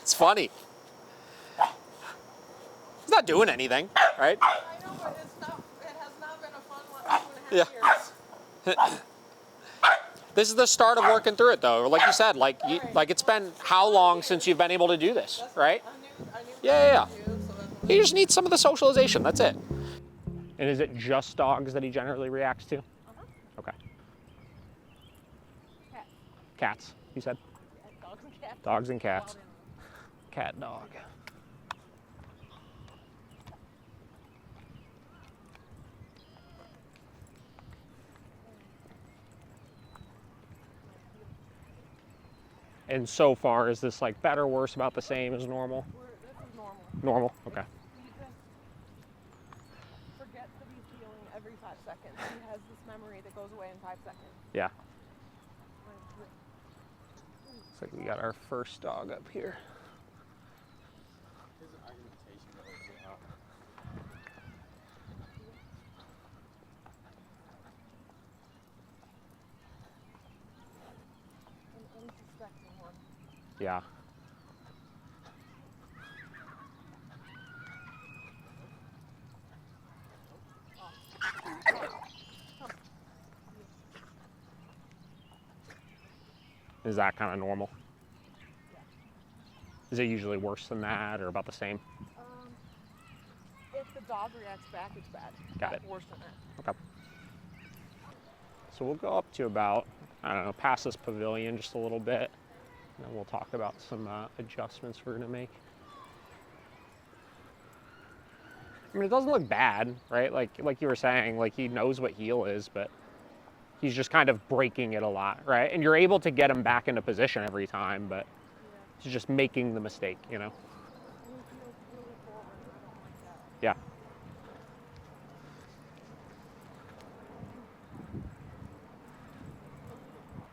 It's funny. He's not doing anything, right? I know, but it has not been a fun 2.5 years. This is the start of working through it, though. Like you said, like it's been how long since you've been able to do this, right? I knew Yeah. what to do, so that's what He just needs some of the socialization. That's it. And is it just dogs that he generally reacts to? Okay. Cats. Cats, you said? Yeah, dogs and cats. Dogs and cats. Cat, dog. And so far, is this like better, worse, about the same as normal? This is normal. Normal? Okay. He just forgets that he's healing every 5 seconds. He has this memory that goes away in 5 seconds. Yeah. Looks like we got our first dog up here. Yeah. Is that kind of normal? Yeah. Is it usually worse than that or about the same? If the dog reacts back, it's bad. Got it. Worse than that. Okay. So we'll go up to about, I don't know, past this pavilion just a little bit. And then we'll talk about some adjustments we're gonna make. I mean, it doesn't look bad, right? Like you were saying, like he knows what heel is, but he's just kind of breaking it a lot, right? And you're able to get him back into position every time, but he's just making the mistake, you know? Yeah.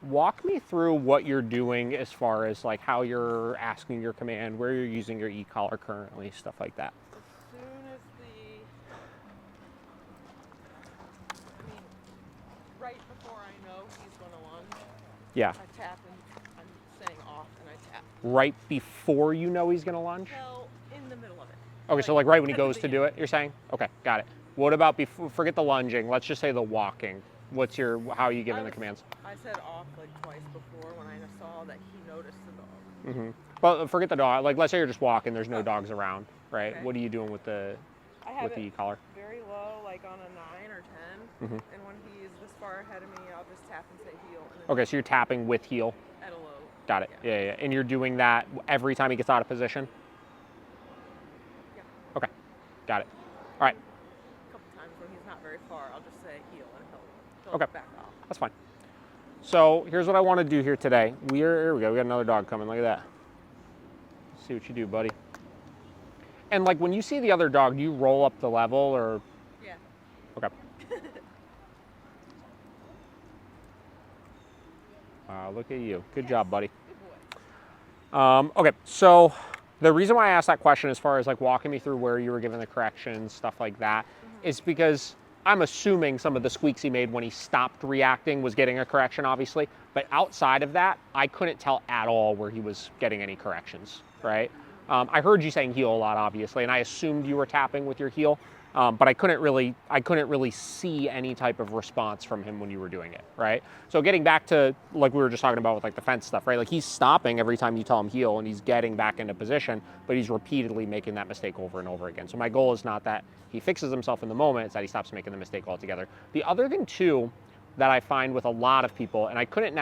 Walk me through what you're doing as far as like how you're asking your command, where you're using your e-collar currently, stuff like that. As soon as right before I know he's going to lunge, Yeah. I tap and I'm saying off and I tap. Right before you know he's gonna lunge? Well, in the middle of it. Okay, so like right when he goes to do it, you're saying? Okay, got it. What about before, forget the lunging, let's just say the walking. How are you giving the commands? I said off like twice before when I saw that he noticed the dog. Mm-hmm. But forget the dog, like let's say you're just walking, there's no dogs around, right? Okay. What are you doing with the e-collar? Very low, like on a 9 or 10. Mm-hmm. And when he's this far ahead of me, I'll just tap and say heel. And then Okay, so you're tapping with heel. At a low. Got it. Yeah. And you're doing that every time he gets out of position? Yeah. Okay, got it. All right. A couple times when he's not very far, I'll just say heel and he'll Okay. back off. That's fine. So here's what I want to do here today. Here we go. We got another dog coming. Look at that. Let's see what you do, buddy. And like when you see the other dog, do you roll up the level or? Yeah. Okay. Look at you. Good job, buddy. Good boy. Okay, so the reason why I asked that question as far as like walking me through where you were giving the corrections, stuff like that, is because I'm assuming some of the squeaks he made when he stopped reacting was getting a correction, obviously. But outside of that, I couldn't tell at all where he was getting any corrections, right? I heard you saying heel a lot, obviously, and I assumed you were tapping with your heel, but I couldn't really see any type of response from him when you were doing it, right? So getting back to like we were just talking about with like the fence stuff, right? Like he's stopping every time you tell him heel, and he's getting back into position, but he's repeatedly making that mistake over and over again. So my goal is not that he fixes himself in the moment, it's that he stops making the mistake altogether. The other thing too that I find with a lot of people, and I couldn't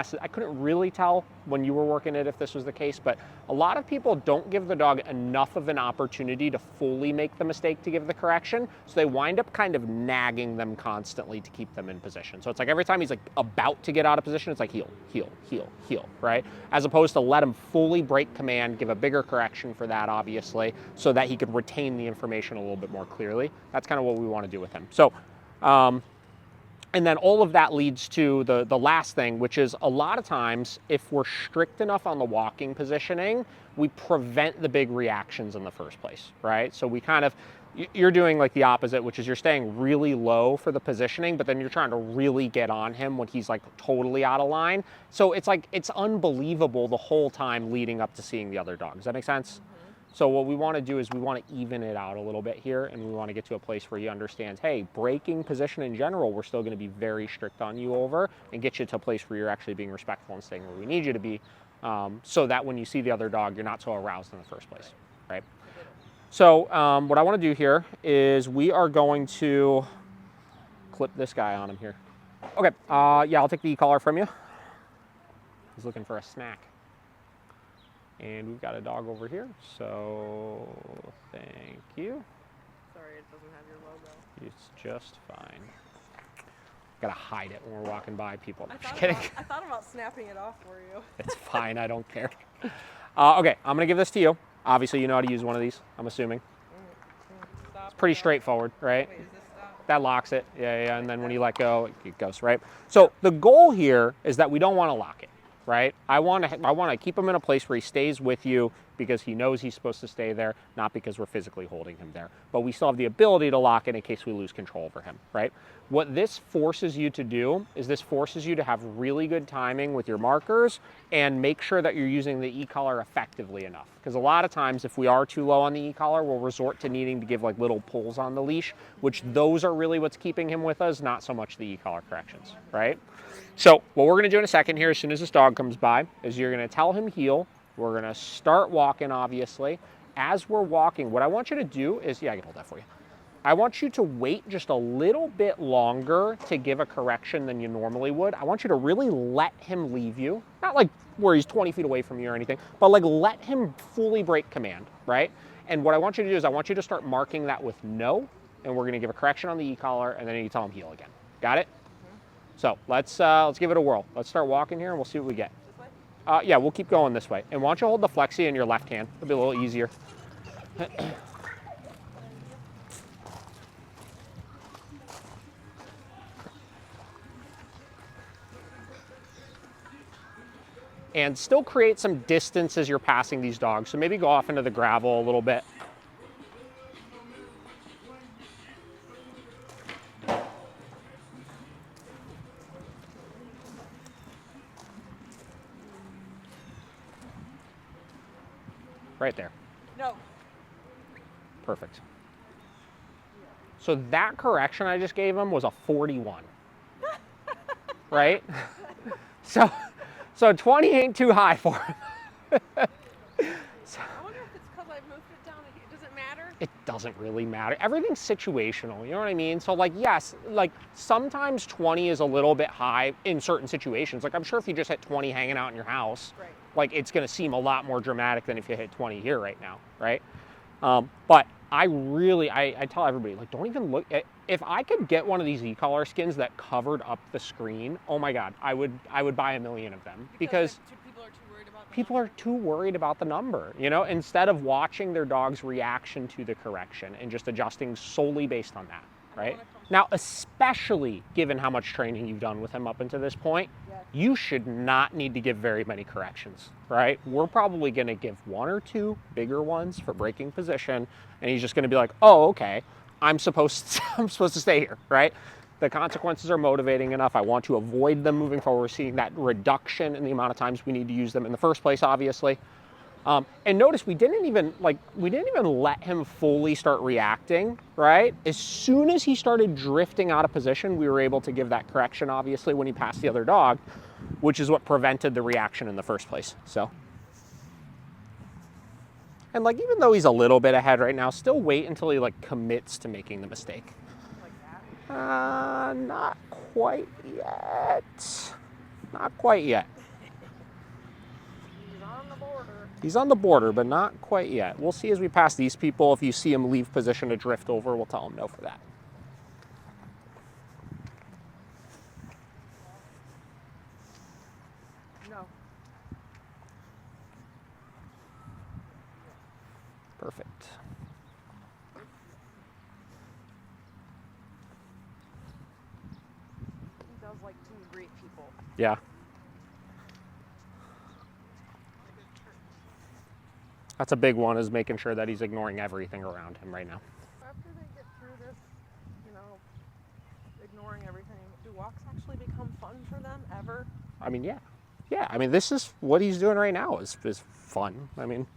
really tell when you were working it if this was the case, but a lot of people don't give the dog enough of an opportunity to fully make the mistake to give the correction, so they wind up kind of nagging them constantly to keep them in position. So it's like every time he's like about to get out of position, it's like heel, heel, heel, heel, right? As opposed to let him fully break command, give a bigger correction for that, obviously, so that he could retain the information a little bit more clearly. That's kind of what we want to do with him. So, and then all of that leads to the last thing, which is a lot of times, if we're strict enough on the walking positioning, we prevent the big reactions in the first place, right? So we kind of, You're doing like the opposite, which is you're staying really low for the positioning, but then you're trying to really get on him when he's like totally out of line. So it's like, it's unbelievable the whole time leading up to seeing the other dog. Does that make sense? So what we want to do is we want to even it out a little bit here, and we want to get to a place where he understands, hey, breaking position in general, we're still going to be very strict on you over, and get you to a place where you're actually being respectful and staying where we need you to be, so that when you see the other dog, you're not so aroused in the first place, right? So what I want to do here is we are going to clip this guy on him here. Okay, yeah, I'll take the e-collar from you. He's looking for a snack. And we've got a dog over here, so thank you. Sorry, it doesn't have your logo. It's just fine. Gotta hide it when we're walking by people. No, just kidding. I thought about snapping it off for you. It's fine, I don't care. Okay, I'm gonna give this to you. Obviously, you know how to use one of these, I'm assuming. It's pretty straightforward, right? Wait, is this stop? That locks it, yeah, and then when you let go, it goes, right? So the goal here is that we don't wanna lock it. Right? I want to keep him in a place where he stays with you because he knows he's supposed to stay there, not because we're physically holding him there. But we still have the ability to lock it in case we lose control over him, right? What this forces you to do is this forces you to have really good timing with your markers and make sure that you're using the e-collar effectively enough. Because a lot of times if we are too low on the e-collar, we'll resort to needing to give like little pulls on the leash, which those are really what's keeping him with us, not so much the e-collar corrections, right? So what we're gonna do in a second here, as soon as this dog comes by, is you're gonna tell him heel. We're gonna start walking, obviously. As we're walking, what I want you to do is, yeah, I can hold that for you. I want you to wait just a little bit longer to give a correction than you normally would. I want you to really let him leave you. Not like where he's 20 feet away from you or anything, but like let him fully break command, right? And what I want you to do is I want you to start marking that with no, and we're gonna give a correction on the e-collar, and then you tell him heel again. Got it? So let's give it a whirl. Let's start walking here and we'll see what we get. This way? Yeah, we'll keep going this way. And why don't you hold the flexi in your left hand? It'll be a little easier. And still create some distance as you're passing these dogs. So maybe go off into the gravel a little bit. Right there. No. Perfect. So that correction I just gave him was a 41. Right? So 20 ain't too high for him. I wonder if it's because I moved it down. Does it matter? It doesn't really matter. Everything's situational, you know what I mean? So like, yes, like sometimes 20 is a little bit high in certain situations. Like I'm sure if you just hit 20 hanging out in your house, Right. like it's gonna seem a lot more dramatic than if you hit 20 here right now, right? But I really, I tell everybody, like don't even look at, if I could get one of these e-collar skins that covered up the screen, oh my God, I would buy 1,000,000 of them because people are too worried about the people are too worried about the number, you know, instead of watching their dog's reaction to the correction and just adjusting solely based on that, right? Now, especially given how much training you've done with him up until this point, you should not need to give very many corrections, right? We're probably gonna give 1 or 2 bigger ones for breaking position, and he's just gonna be like, oh, okay, I'm supposed to stay here, right? The consequences are motivating enough. I want to avoid them moving forward. We're seeing that reduction in the amount of times we need to use them in the first place, obviously. And notice we didn't even let him fully start reacting, right? As soon as he started drifting out of position, we were able to give that correction, obviously, when he passed the other dog, which is what prevented the reaction in the first place, so. And like, even though he's a little bit ahead right now, still wait until he like commits to making the mistake. like that. Not quite yet. Not quite yet. He's on the border. He's on the border, but not quite yet. We'll see as we pass these people. If you see him leave position to drift over, we'll tell him no for that. No. Perfect. He does like to greet people. Yeah. That's a big one, is making sure that he's ignoring everything around him right now. After actually become fun for them ever? I mean, yeah. Yeah, I mean, this is what he's doing right now is fun. I mean,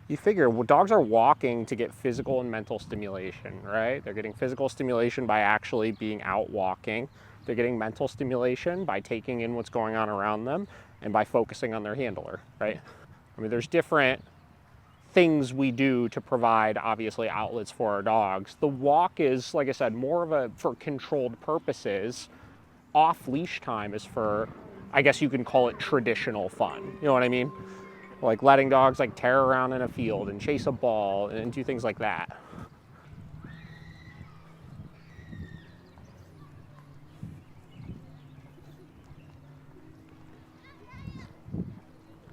you figure well, dogs are walking to get physical and mental stimulation, right? They're getting physical stimulation by actually being out walking. They're getting mental stimulation by taking in what's going on around them and by focusing on their handler, right? I mean, there's different things we do to provide, obviously, outlets for our dogs. The walk is, like I said, more of a for controlled purposes. Off leash time is for, I guess you can call it traditional fun. You know what I mean? Like letting dogs like tear around in a field and chase a ball and do things like that.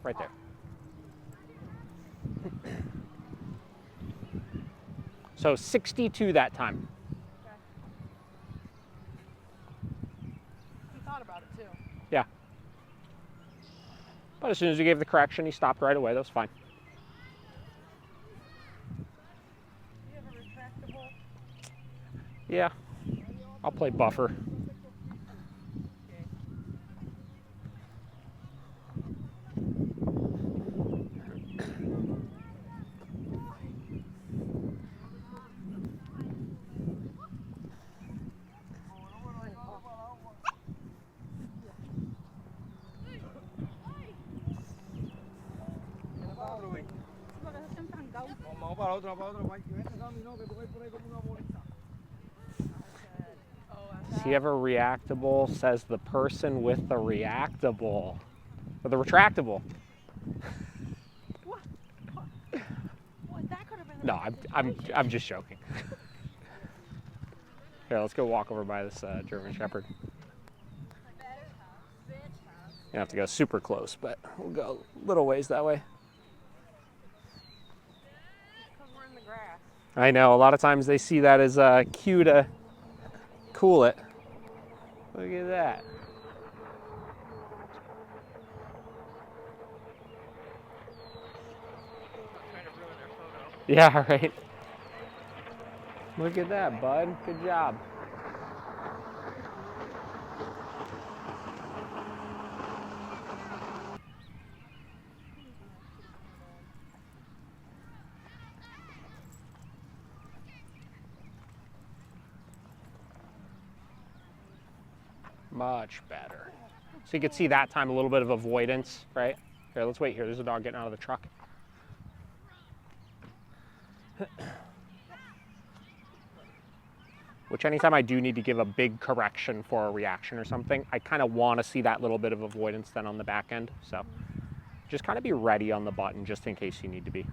Right there. So 62 that time. Okay. He thought about it too. Yeah. But as soon as you gave the correction, he stopped right away. That was fine. Do you have a retractable? Yeah. I'll play buffer. Okay. Does he have a reactable? Says the person with the reactable. Or the retractable. What? What? That could have been. No, I'm just joking. Here, let's go walk over by this German Shepherd. You don't have to go super close, but we'll go a little ways that way. Because we're in the grass. I know, a lot of times they see that as a cue to cool it. Look at that. Not trying to ruin their photo. Yeah, right. Look at that, bud. Good job. Much better. So you can see that time a little bit of avoidance, right? Here, let's wait here. There's a dog getting out of the truck. Which anytime I do need to give a big correction for a reaction or something, I kind of want to see that little bit of avoidance then on the back end. So just kind of be ready on the button just in case you need to be.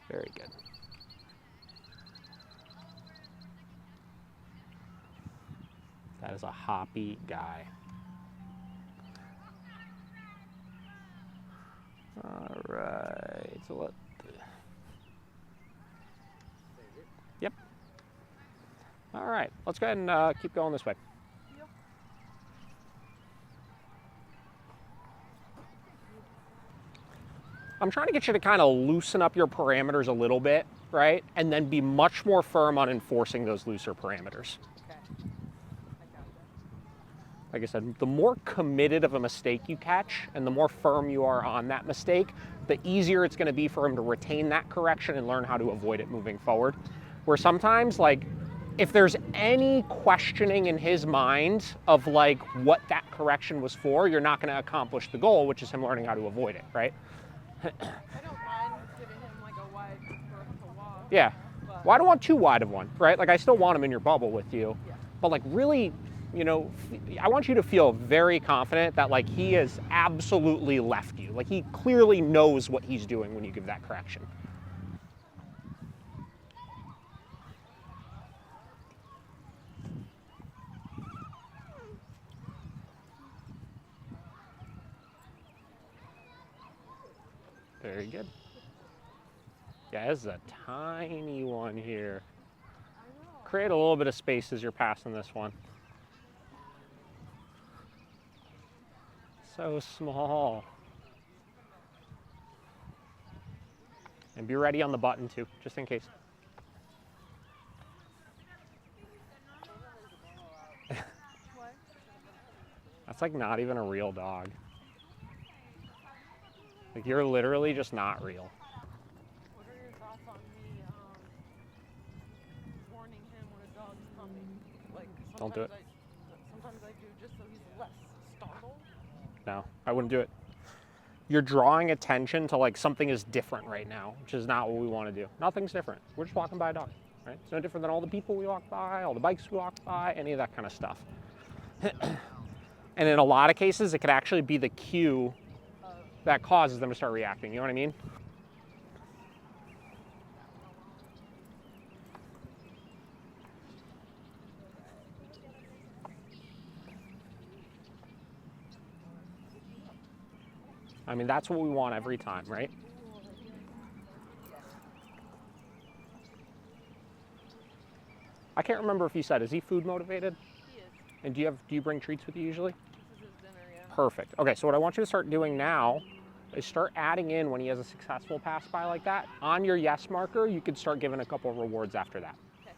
Very good. That is a hoppy guy. All right, so what? Yep. All right, let's go ahead and keep going this way. Yep. I'm trying to get you to kind of loosen up your parameters a little bit, right? And then be much more firm on enforcing those looser parameters. Okay. I got that. Like I said, the more committed of a mistake you catch and the more firm you are on that mistake, the easier it's going to be for him to retain that correction and learn how to avoid it moving forward. Where sometimes, like, if there's any questioning in his mind of like what that correction was for, you're not going to accomplish the goal, which is him learning how to avoid it, right? I don't mind giving him like a wide berth to walk. Yeah. But Well, I don't want too wide of one, right? Like, I still want him in your bubble with you, yeah. but like really, you know, I want you to feel very confident that like he has absolutely left you. Like, he clearly knows what he's doing when you give that correction. Very good. Yeah, this is a tiny one here. Create a little bit of space as you're passing this one. So small. And be ready on the button too, just in case. That's like not even a real dog. Like you're literally just not real. What are your thoughts on me warning him when a dog's coming? Like Don't do it. Sometimes I do just so he's less startled. No, I wouldn't do it. You're drawing attention to like something is different right now, which is not what we want to do. Nothing's different. We're just walking by a dog, right? It's no different than all the people we walk by, all the bikes we walk by, any of that kind of stuff. And in a lot of cases, it could actually be the cue that causes them to start reacting. You know what I mean? I mean, that's what we want every time, right? I can't remember if you said, is he food motivated? He is. And do you bring treats with you usually? This is his dinner, yeah. Perfect. Okay, so what I want you to start doing now is start adding in when he has a successful pass by like that. On your yes marker, you could start giving a couple of rewards after that. Okay.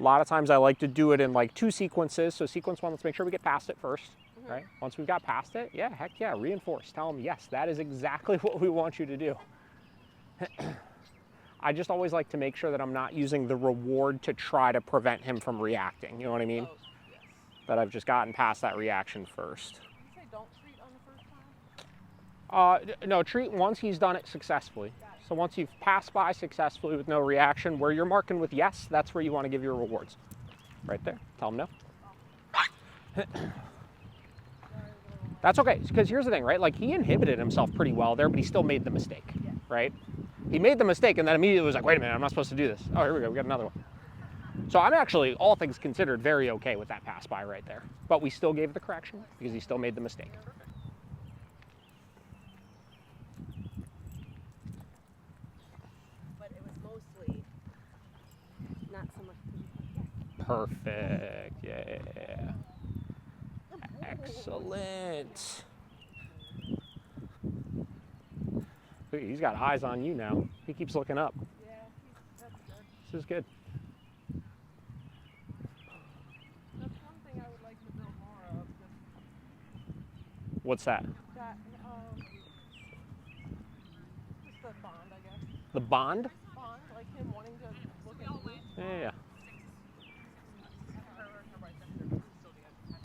A lot of times I like to do it in like 2 sequences. So sequence 1, let's make sure we get past it first, right? Once we've got past it, yeah, heck yeah, reinforce. Tell him, yes, that is exactly what we want you to do. I just always like to make sure that I'm not using the reward to try to prevent him from reacting. You know what I mean? Oh, yes. That I've just gotten past that reaction first. Did you say don't treat on the first time? No, treat once he's done it successfully. So once you've passed by successfully with no reaction, where you're marking with yes, that's where you want to give your rewards. Right there. Tell him no. That's okay, because here's the thing, right? Like he inhibited himself pretty well there, but he still made the mistake, right? He made the mistake and then immediately was like, wait a minute, I'm not supposed to do this. Oh, here we go, we got another one. So I'm actually, all things considered, very okay with that pass by right there. But we still gave the correction because he still made the mistake. But it was mostly not so much. Perfect, yeah. Excellent. Look, he's got eyes on you now. He keeps looking up. Yeah, that's good. This is good. That's one thing I would like to build more of. What's that? That, just the bond, I guess. The bond? Bond, like him wanting to look at me. Yeah.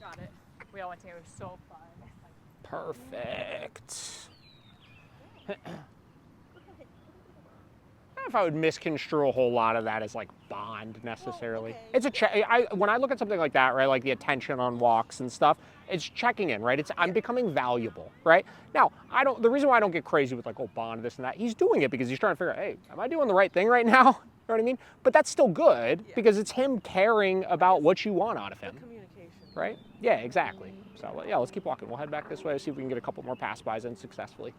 Got it. We all went to. It was so fun. Perfect. I don't know if I would misconstrue a whole lot of that as like bond necessarily. okay. It's a when I look at something like that, right, like the attention on walks and stuff, it's checking in, right? I'm becoming valuable, right? Now, the reason why I don't get crazy with like, oh, bond, this and that, he's doing it because he's trying to figure out, hey, am I doing the right thing right now? You know what I mean? But that's still good because it's him caring about what you want out of him, Communication. right? Yeah, exactly. So yeah, let's keep walking. We'll head back this way, see if we can get a couple more pass-bys in successfully.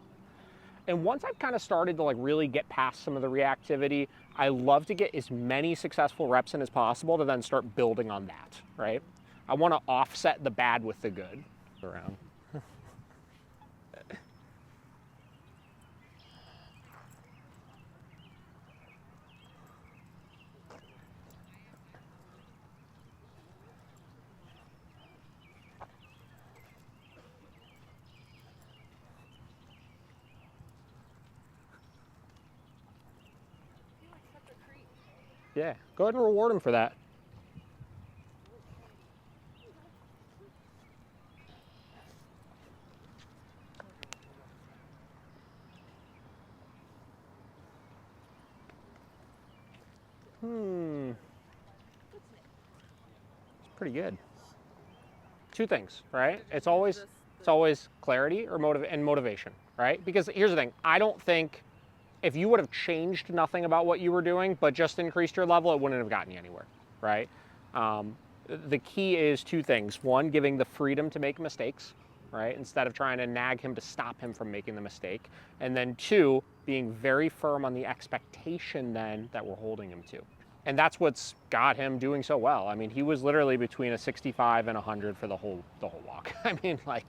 And once I've kind of started to like really get past some of the reactivity, I love to get as many successful reps in as possible to then start building on that, right? I want to offset the bad with the good around. Yeah, go ahead and reward him for that. It's pretty good. 2 things, right? It's always clarity or motivation, right? Because here's the thing, I don't think if you would have changed nothing about what you were doing, but just increased your level, it wouldn't have gotten you anywhere, right? The key is 2 things. 1, giving the freedom to make mistakes, right? Instead of trying to nag him to stop him from making the mistake. And then 2, being very firm on the expectation then that we're holding him to. And that's what's got him doing so well. I mean, he was literally between a 65 and 100 for the whole walk. I mean, like,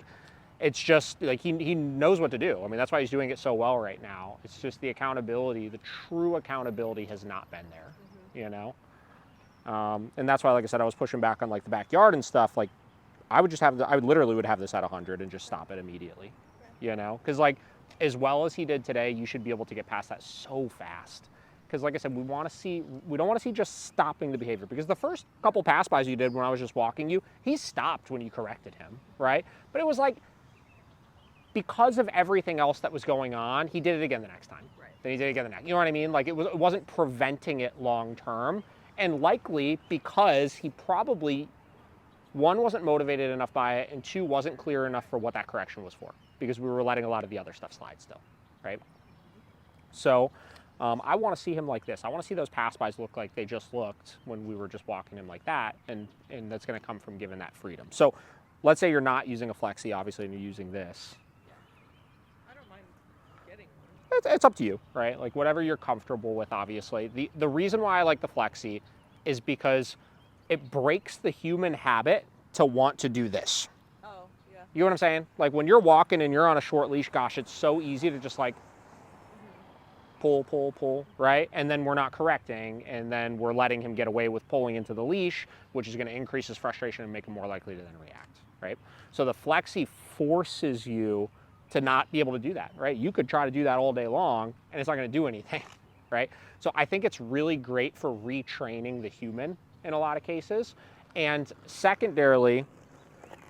it's just like he knows what to do. I mean, that's why he's doing it so well right now. It's just the accountability, the true accountability has not been there, you know? And that's why, like I said, I was pushing back on like the backyard and stuff. Like, I would literally would have this at 100 and just stop it immediately, you know? Because like, as well as he did today, you should be able to get past that so fast. Because like I said, we don't want to see just stopping the behavior. Because the first couple pass bys you did when I was just walking you, he stopped when you corrected him, right? But it was like, because of everything else that was going on, he did it again the next time. Right. Then he did it again the next. You know what I mean? Like it wasn't preventing it long term, and likely because he probably, one, wasn't motivated enough by it, and two, wasn't clear enough for what that correction was for, because we were letting a lot of the other stuff slide still, right? So I want to see him like this. I want to see those pass bys look like they just looked when we were just walking him like that, and that's going to come from giving that freedom. So let's say you're not using a flexi, obviously, and you're using this. I don't mind getting one. It's up to you, right? Like whatever you're comfortable with, obviously. The reason why I like the flexi is because it breaks the human habit to want to do this. Oh, yeah. You know what I'm saying? Like when you're walking and you're on a short leash, gosh, it's so easy to just like pull, right? And then we're not correcting, and then we're letting him get away with pulling into the leash, which is going to increase his frustration and make him more likely to then react, right? So the flexi forces you to not be able to do that, right? You could try to do that all day long, and it's not going to do anything, right? So I think it's really great for retraining the human in a lot of cases. And secondarily,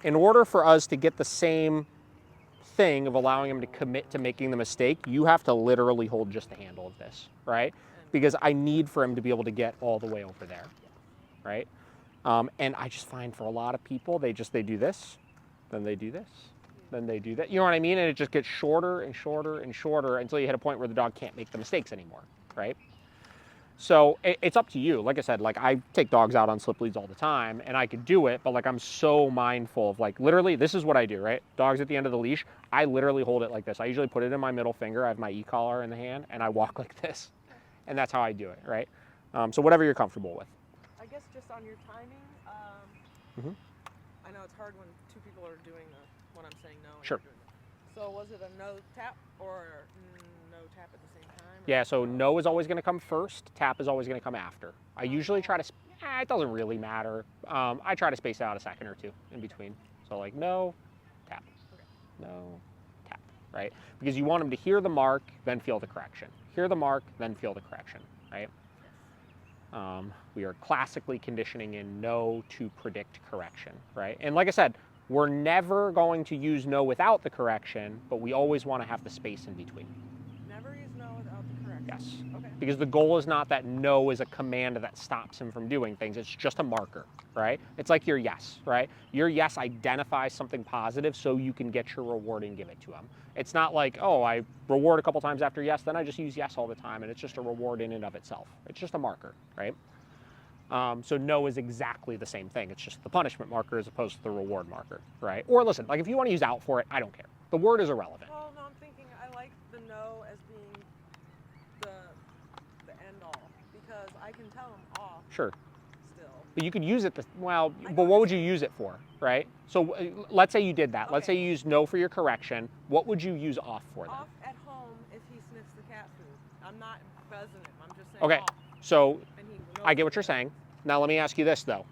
in order for us to get the same thing of allowing him to commit to making the mistake, you have to literally hold just the handle of this, right? Because I need for him to be able to get all the way over there, right? And I just find for a lot of people, they do this, then they do this, then they do that. You know what I mean? And it just gets shorter and shorter and shorter until you hit a point where the dog can't make the mistakes anymore, right? So it's up to you. Like I said, like I take dogs out on slip leads all the time, and I could do it, but like I'm so mindful of like, literally, this is what I do, right? Dogs at the end of the leash, I literally hold it like this. I usually put it in my middle finger. I have my e-collar in the hand, and I walk like this. And that's how I do it, right? So whatever you're comfortable with. I guess just on your timing, I know it's hard when two people are doing when I'm saying no. And Sure. you're doing it. So was it a no tap or no tap at the same time? Or Yeah, so no is always going to come first. Tap is always going to come after. I usually try to, it doesn't really matter. I try to space out a second or two in between. So like no, tap, no, tap, right? Because you want them to hear the mark, then feel the correction. Hear the mark, then feel the correction, right? We are classically conditioning in no to predict correction, right? And like I said, we're never going to use no without the correction, but we always want to have the space in between. Never use no without the correction. Yes. Okay. Because the goal is not that no is a command that stops him from doing things. It's just a marker, right? It's like your yes, right? Your yes identifies something positive so you can get your reward and give it to him. It's not like, oh, I reward a couple times after yes, then I just use yes all the time, and it's just a reward in and of itself. It's just a marker, right? So no is exactly the same thing. It's just the punishment marker as opposed to the reward marker, right? Or listen, like if you want to use out for it, I don't care. The word is irrelevant. Well, no, I'm thinking I like the no as being the end all, because I can tell them off Sure. still. But you could use it, well, I but know. what would you use it for, right? So let's say you did that. Let's say Okay. you used no for your correction. What would you use off for then? Off at home if he sniffs the cat food. I'm not buzzing him. I'm just saying Okay, off. so And he I knows get what you're it. saying. Now let me ask you this though.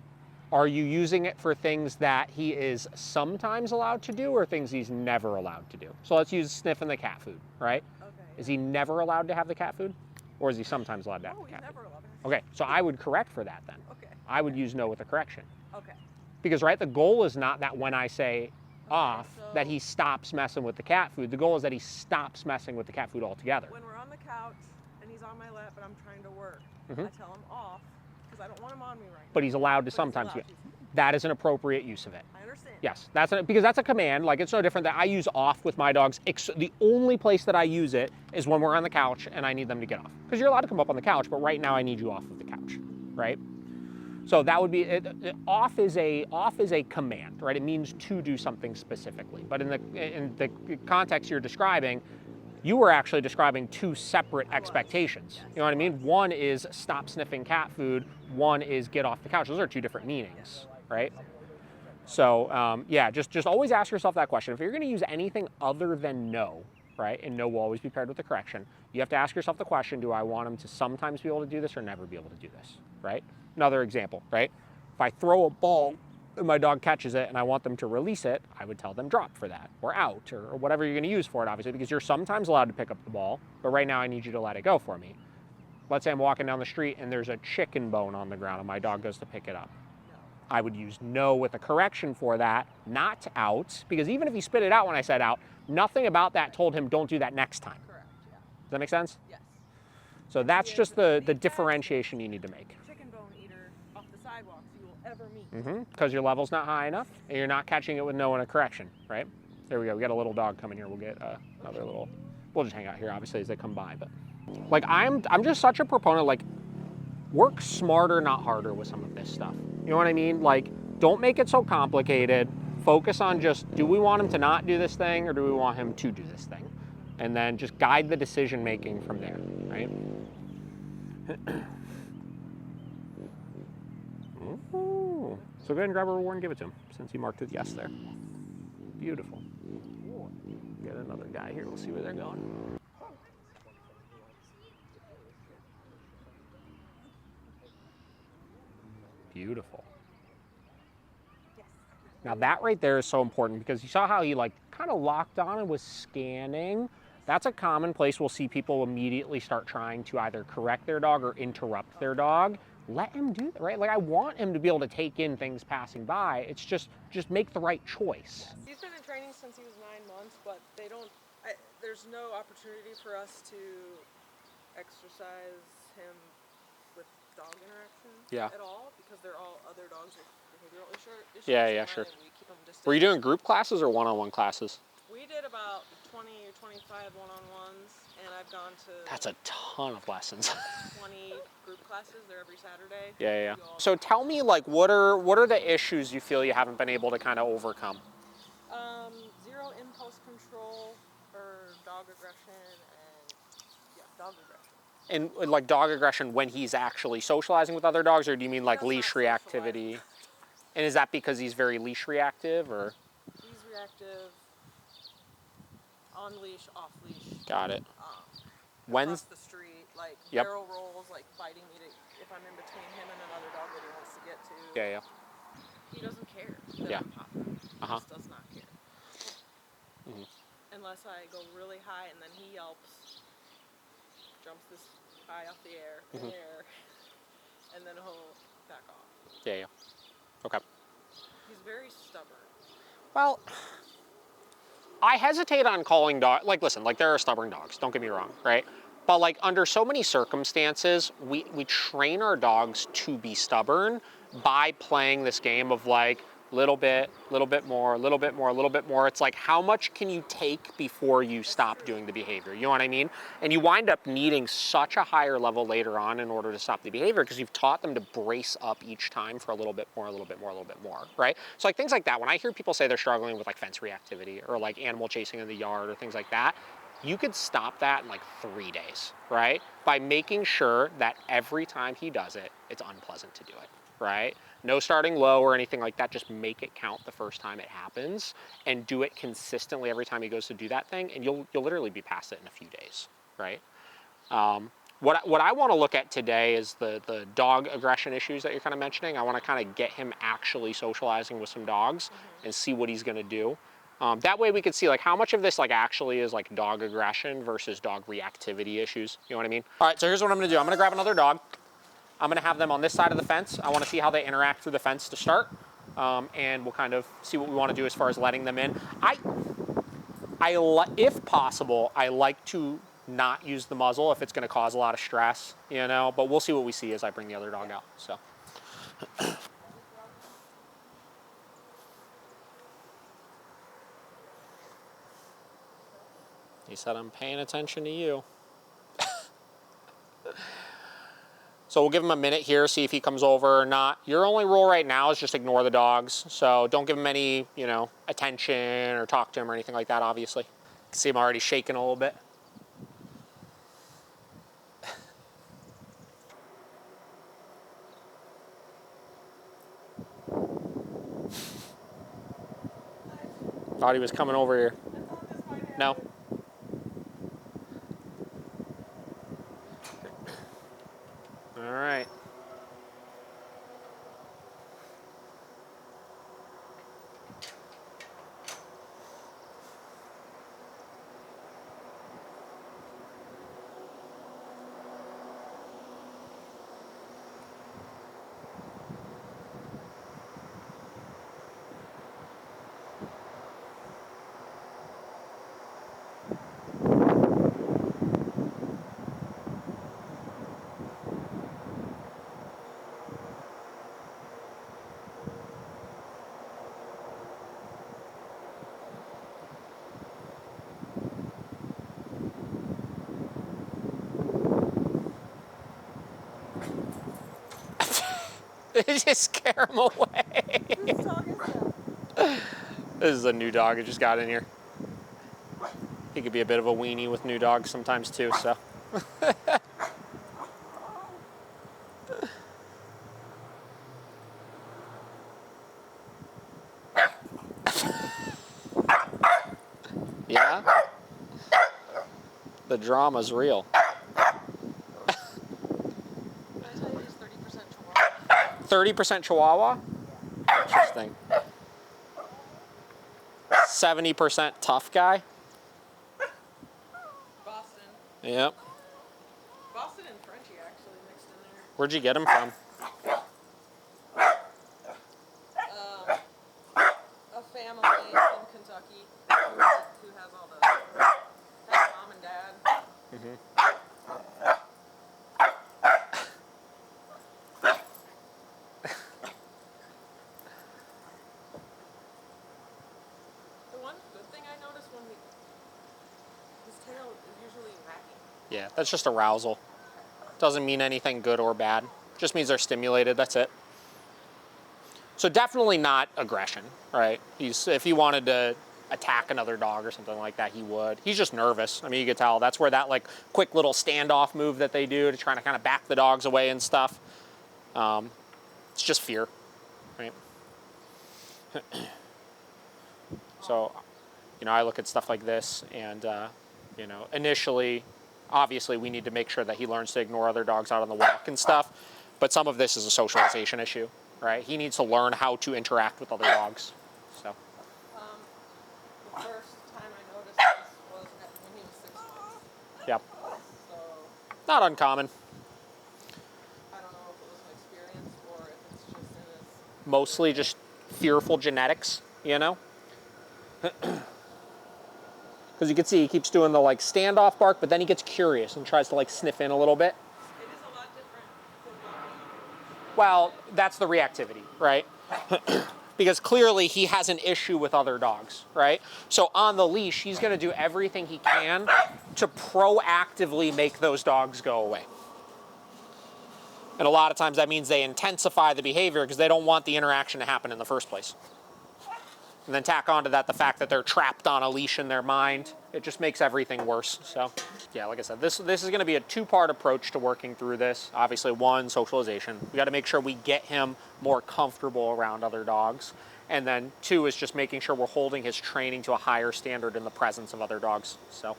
Are you using it for things that he is sometimes allowed to do or things he's never allowed to do? So let's use sniffing the cat food, right? Okay. Is he never allowed to have the cat food? Or is he sometimes allowed to have No, the he's cat food? never allowed. Okay, so I would correct for that then. Okay. I would use no with a correction. Okay. Because, right, the goal is not that when I say off, that so- he stops messing with the cat food. The goal is that he stops messing with the cat food altogether. When we're on the couch and he's on my lap and I'm trying to work, Mhm. I tell him off because I don't want him on me right now. But he's allowed to But he's sometimes allowed do it. to. That is an appropriate use of it. I understand. Yes, because that's a command. Like, it's no different that I use off with my dogs. The only place that I use it is when we're on the couch and I need them to get off. Because you're allowed to come up on the couch, but right now I need you off of the couch, right? So that would be off is a command, right? It means to do something specifically. But in the context you're describing, you were actually describing two separate expectations. You know what I mean? One is stop sniffing cat food. One is get off the couch. Those are two different meanings, right? So yeah, just always ask yourself that question. If you're going to use anything other than no, right, and no will always be paired with the correction, you have to ask yourself the question: do I want him to sometimes be able to do this or never be able to do this, right? Another example, right? If I throw a ball and my dog catches it and I want them to release it, I would tell them drop for that, or out, or whatever you're gonna use for it, obviously, because you're sometimes allowed to pick up the ball, but right now I need you to let it go for me. Let's say I'm walking down the street and there's a chicken bone on the ground and my dog goes to pick it up. I would use no with a correction for that, not out, because even if he spit it out when I said out, nothing about that told him don't do that next time. Correct, yeah. Does that make sense? Yes. So that's He is just the the differentiation you need to make. chicken bone eater off the sidewalks you will ever meet. Because your level's not high enough and you're not catching it with no and a correction, right? There we go. We got a little dog coming here. We'll get another little. We'll just hang out here, obviously, as they come by. But like, I'm just such a proponent. Like, work smarter, not harder, with some of this stuff. You know what I mean? Like, don't make it so complicated. Focus on just, do we want him to not do this thing, or do we want him to do this thing? And then just guide the decision making from there, right? Ooh. So go ahead and grab a reward and give it to him, since he marked with yes there. Beautiful. Get another guy here. We'll see where they're going. Beautiful. Yes. Now that right there is so important, because you saw how he like kind of locked on and was scanning. That's a common place we'll see people immediately start trying to either correct their dog or interrupt their dog. Let him do that, right? Like, I want him to be able to take in things passing by. It's just make the right choice. He's been in training since he was 9 months, but there's no opportunity for us to exercise him with dog interaction at all, because they're all other dogs with behavioral issues. Yeah, sure. We keep them distant. Were you doing group classes or one-on-one classes? We did about 20 or 25 one-on-ones, and I've gone to That's a ton of lessons. 20 group classes. They're every Saturday. Yeah. So tell me, like, what are the issues you feel you haven't been able to kind of overcome? Zero impulse control for dog aggression, and dog aggression. And like dog aggression when he's actually socializing with other dogs, or do you mean like That's leash not reactivity? And is that because he's very leash reactive, or? He's reactive. On leash, off leash. Got it. Across the street, like Yep. barrel rolls, like biting me if I'm in between him and another dog that he wants to get to. Yeah. He doesn't care that Yeah. I'm popping. He just does not care. Unless I go really high and then he yelps, jumps this high off the air, and then he'll back off. Yeah. Okay. He's very stubborn. Well, I hesitate on calling dog, like, listen, like, there are stubborn dogs, don't get me wrong, right? But like, under so many circumstances, we train our dogs to be stubborn by playing this game of like, little bit more, a little bit more, a little bit more. It's like, how much can you take before you stop doing the behavior? You know what I mean? And you wind up needing such a higher level later on in order to stop the behavior, because you've taught them to brace up each time for a little bit more, a little bit more, a little bit more, right? So like things like that, when I hear people say they're struggling with like fence reactivity or like animal chasing in the yard or things like that, you could stop that in like 3 days, right? By making sure that every time he does it, it's unpleasant to do it, right? No starting low or anything like that. Just make it count the first time it happens, and do it consistently every time he goes to do that thing, and you'll literally be past it in a few days, right? What I want to look at today is the dog aggression issues that you're kind of mentioning. I want to kind of get him actually socializing with some dogs and see what he's going to do. That way we could see like how much of this like actually is like dog aggression versus dog reactivity issues. You know what I mean? All right, so here's what I'm going to do. I'm going to grab another dog. I'm going to have them on this side of the fence. I want to see how they interact through the fence to start, and we'll kind of see what we want to do as far as letting them in. If possible, I like to not use the muzzle if it's going to cause a lot of stress, you know, but we'll see what we see as I bring the other dog out, so. He said, I'm paying attention to you. So we'll give him a minute here, see if he comes over or not. Your only rule right now is just ignore the dogs. So don't give him any, you know, attention or talk to him or anything like that, obviously. You can see him already shaking a little bit. Thought he was coming over here. No. All right. Just scare him away. Whose dog is that? This is a new dog who just got in here. He could be a bit of a weenie with new dogs sometimes too, so. Yeah? The drama's real. Did I tell you he's 30% Chihuahua? 30% Chihuahua? Interesting. 70% tough guy? Boston. Yep. Boston and Frenchie actually mixed in there. Where'd you get him from? A family in Kentucky who has all the has mom and dad. The one good thing I noticed when his tail is usually wagging. Yeah, that's just arousal. Doesn't mean anything good or bad. Just means they're stimulated, that's it. So definitely not aggression, right? If he wanted to attack another dog or something like that, he would. He's just nervous. I mean, you could tell. That's where that like quick little standoff move that they do to try to kind of back the dogs away and stuff. It's just fear, right? So, you know, I look at stuff like this and, you know, initially, obviously we need to make sure that he learns to ignore other dogs out on the walk and stuff. But some of this is a socialization issue, right? He needs to learn how to interact with other dogs. So. The first time I noticed this was when he was 6 months. Yep. So Not uncommon. I don't know if it was an experience or if it's just in his. Mostly just fearful genetics, you know? Because you can see he keeps doing the like standoff bark, but then he gets curious and tries to like sniff in a little bit. It is a lot different for walking. Well, that's the reactivity, right? Because clearly he has an issue with other dogs, right? So on the leash, he's going to do everything he can to proactively make those dogs go away. And a lot of times that means they intensify the behavior because they don't want the interaction to happen in the first place. And then tack onto that the fact that they're trapped on a leash in their mind. It just makes everything worse. So, yeah, like I said, this is going to be a two-part approach to working through this. Obviously, one, socialization. We got to make sure we get him more comfortable around other dogs. And then two is just making sure we're holding his training to a higher standard in the presence of other dogs. So.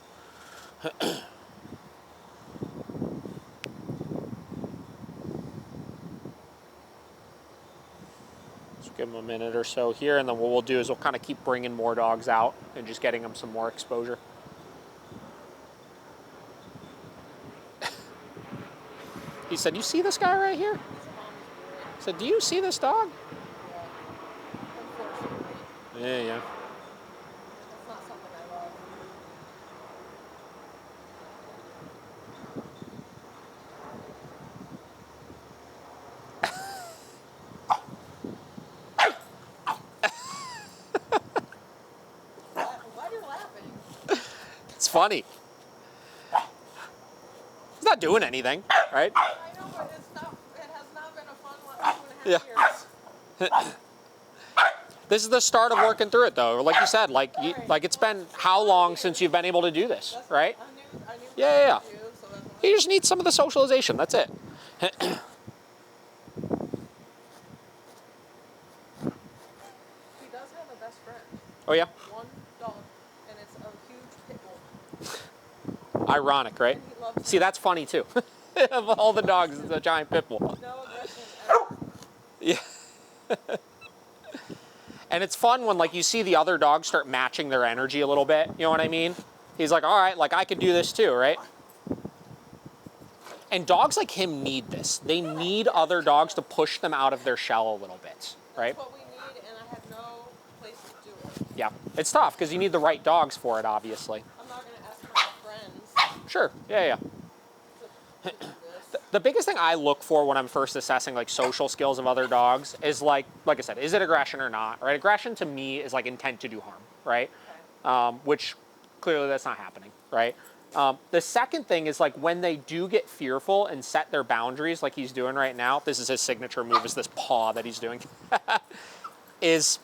Give them a minute or so here, and then what we'll do is we'll kind of keep bringing more dogs out and just getting them some more exposure. He said, "You see this guy right here?" He's a mom's boy. I said, "Do you see this dog?" Yeah. Unfortunately. Yeah. That's not something I love. Why you're laughing? It's funny. He's not doing anything, right? I know, but it has not been a fun 2.5 years. This is the start of working through it, though. Like you said, like it's been how long since you've been able to do this, right? I knew Yeah. you, so that's what You just need some of the socialization. That's it. he does have a best friend. Oh yeah. One dog, and it's a huge pit bull. Ironic, right? And he loves See, that's funny too. Of all the dogs, it's a giant pit bull. no aggression ever. Yeah. And it's fun when like you see the other dogs start matching their energy a little bit. You know what I mean? He's like, all right, like I could do this too, right? And dogs like him need this. They need other dogs to push them out of their shell a little bit, right? That's what we need, and I have no place to do it. Yeah. It's tough because you need the right dogs for it, obviously. I'm not going to ask my friends Sure. Yeah. to do this. The biggest thing I look for when I'm first assessing like social skills of other dogs is like I said, is it aggression or not, right? Aggression to me is like intent to do harm, right? Okay. Which clearly that's not happening, right? The second thing is like when they do get fearful and set their boundaries like he's doing right now, this is his signature move, is this paw that he's doing, is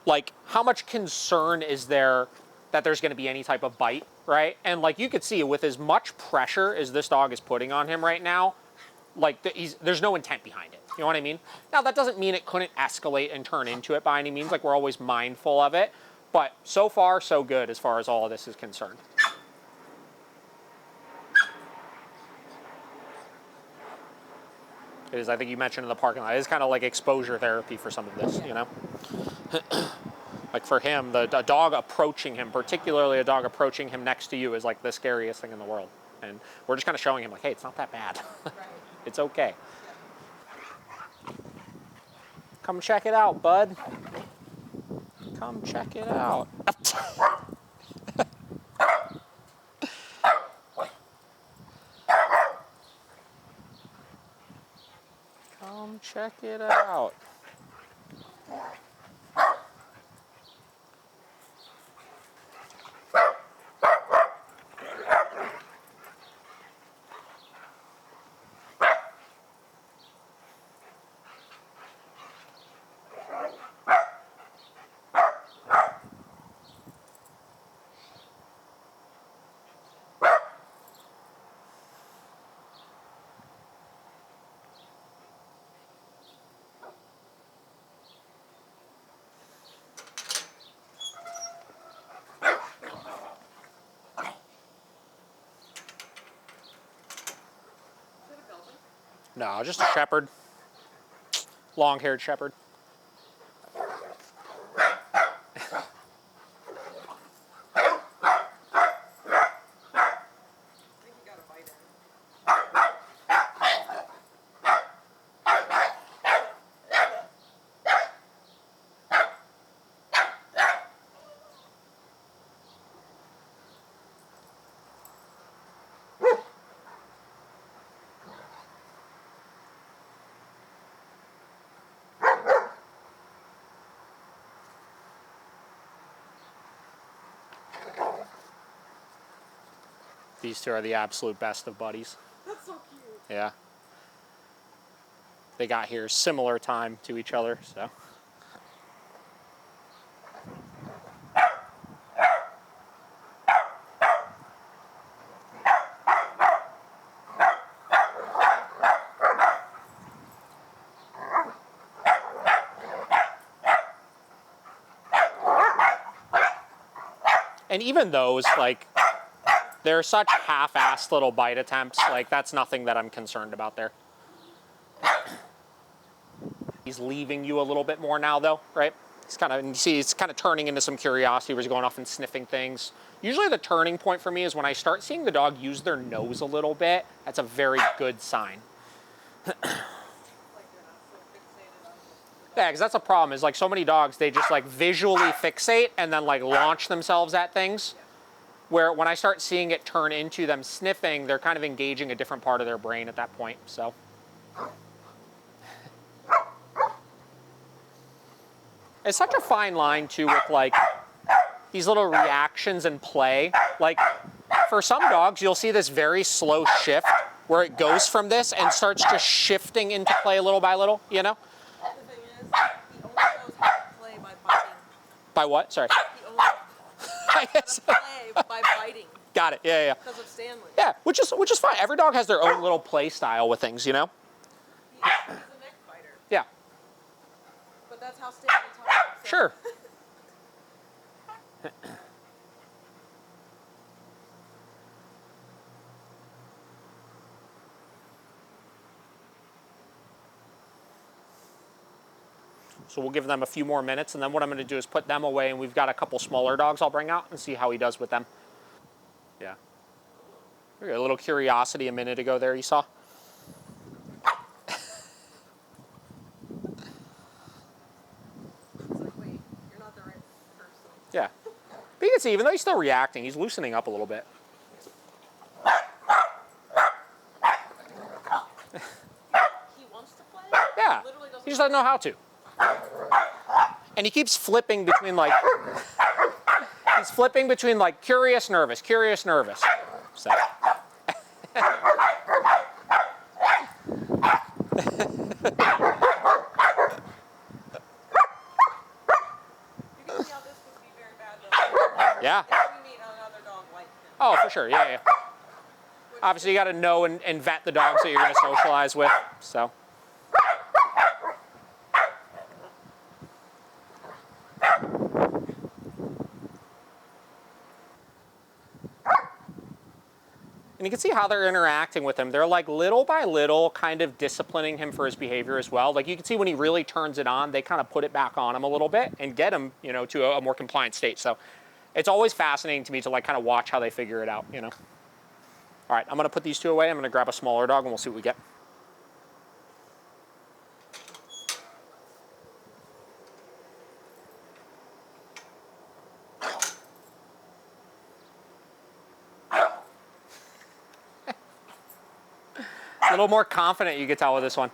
like how much concern is there that there's going to be any type of bite, right? And like you could see with as much pressure as this dog is putting on him right now, like there's no intent behind it. You know what I mean? Now that doesn't mean it couldn't escalate and turn into it by any means. Like we're always mindful of it. But so far, so good as far as all of this is concerned. It is, I think you mentioned in the parking lot, it is kind of like exposure therapy for some of this, you know? Like for him, a dog approaching him, particularly a dog approaching him next to you, is like the scariest thing in the world. And we're just kind of showing him like, hey, it's not that bad. Right. It's okay. Come check it out, bud. Come check it out. Come check it out. No, just a shepherd. Long-haired shepherd. I think you got a bite in. These two are the absolute best of buddies. That's so cute. Yeah. They got here similar time to each other, so. And even those, like, they're such half-assed little bite attempts. Like, that's nothing that I'm concerned about there. He's leaving you a little bit more now, though, right? He's kind of, you see, he's kind of turning into some curiosity where he's going off and sniffing things. Usually the turning point for me is when I start seeing the dog use their nose a little bit. That's a very good sign. Like they're not so fixated on Yeah, because that's a problem, is like so many dogs, they just like visually fixate and then like launch themselves at things. Where when I start seeing it turn into them sniffing, they're kind of engaging a different part of their brain at that point, so. It's such a fine line too with like these little reactions and play. Like for some dogs, you'll see this very slow shift where it goes from this and starts just shifting into play little by little, you know? The thing is, he only knows how to play by biting. By what? Sorry. He only I guess. play by biting Got it. Yeah, yeah. because of Stanley. Yeah, which is fine. Every dog has their own little play style with things, you know? He's a neck biter. Yeah. But that's how Stanley talks. So. Sure. So we'll give them a few more minutes, and then what I'm going to do is put them away, and we've got a couple smaller dogs I'll bring out and see how he does with them. Yeah. A little curiosity a minute ago there, you saw? It's like, wait, you're not the right person. Yeah. But you can see, even though he's still reacting, he's loosening up a little bit. He wants to play? Yeah. Literally doesn't He just doesn't know how to. And he keeps flipping between like, He's flipping between like curious, nervous, curious, nervous. So. You can see how this would be very bad though. Yeah. If we meet another dog like him. Oh, for sure. Yeah, yeah. Obviously, you got to know and vet the dogs that you're going to socialize with. So. And you can see how they're interacting with him. They're like little by little kind of disciplining him for his behavior as well. Like you can see when he really turns it on, they kind of put it back on him a little bit and get him, you know, to a more compliant state. So it's always fascinating to me to like kind of watch how they figure it out, you know. All right, I'm going to put these two away. I'm going to grab a smaller dog and we'll see what we get. A little more confident, you could tell with this one.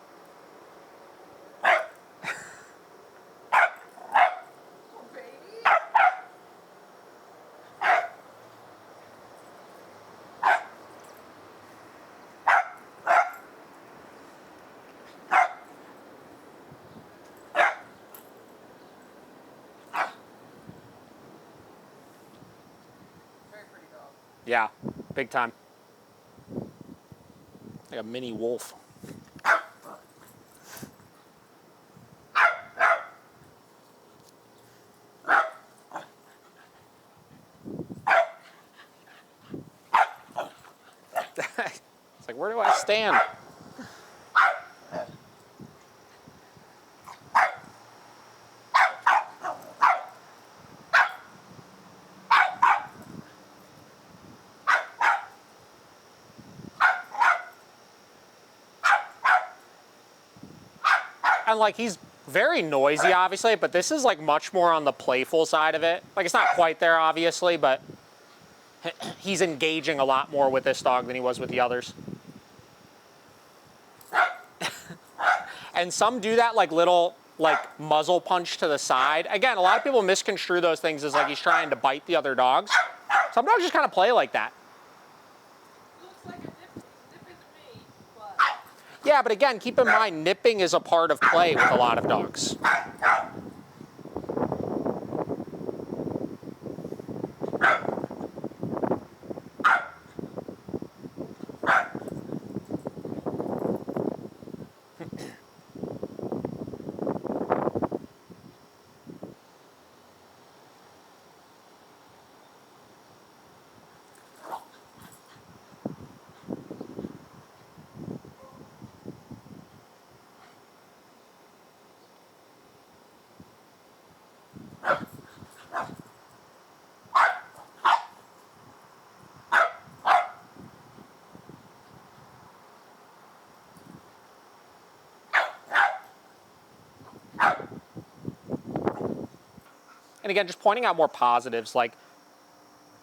Very pretty dog. Yeah, big time. Like a mini wolf. It's like, where do I stand? And like he's very noisy, obviously, but this is like much more on the playful side of it. Like it's not quite there, obviously, but he's engaging a lot more with this dog than he was with the others. And some do that like little like muzzle punch to the side. Again, a lot of people misconstrue those things as like he's trying to bite the other dogs. Some dogs just kind of play like that. Looks like a nipping to me, but Yeah, but again, keep in mind, nipping is a part of play with a lot of dogs. And again, just pointing out more positives, like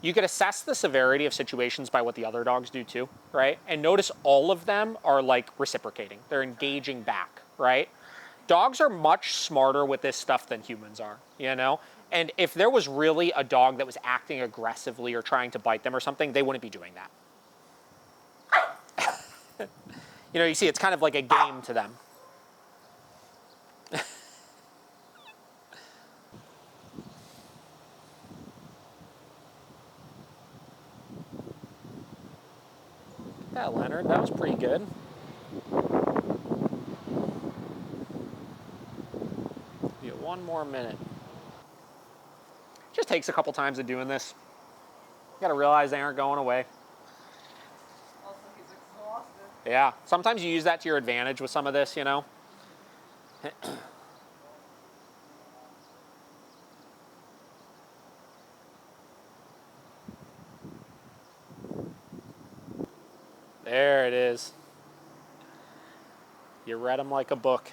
you could assess the severity of situations by what the other dogs do too, right? And notice all of them are like reciprocating. They're engaging back, right? Dogs are much smarter with this stuff than humans are, you know? And if there was really a dog that was acting aggressively or trying to bite them or something, they wouldn't be doing that. You know, you see, it's kind of like a game to them. Yeah, Leonard, that was pretty good. Give you one more minute. Just takes a couple times of doing this. You gotta realize they aren't going away. also he's exhausted. Yeah, sometimes you use that to your advantage with some of this, you know? There it is. You read them like a book.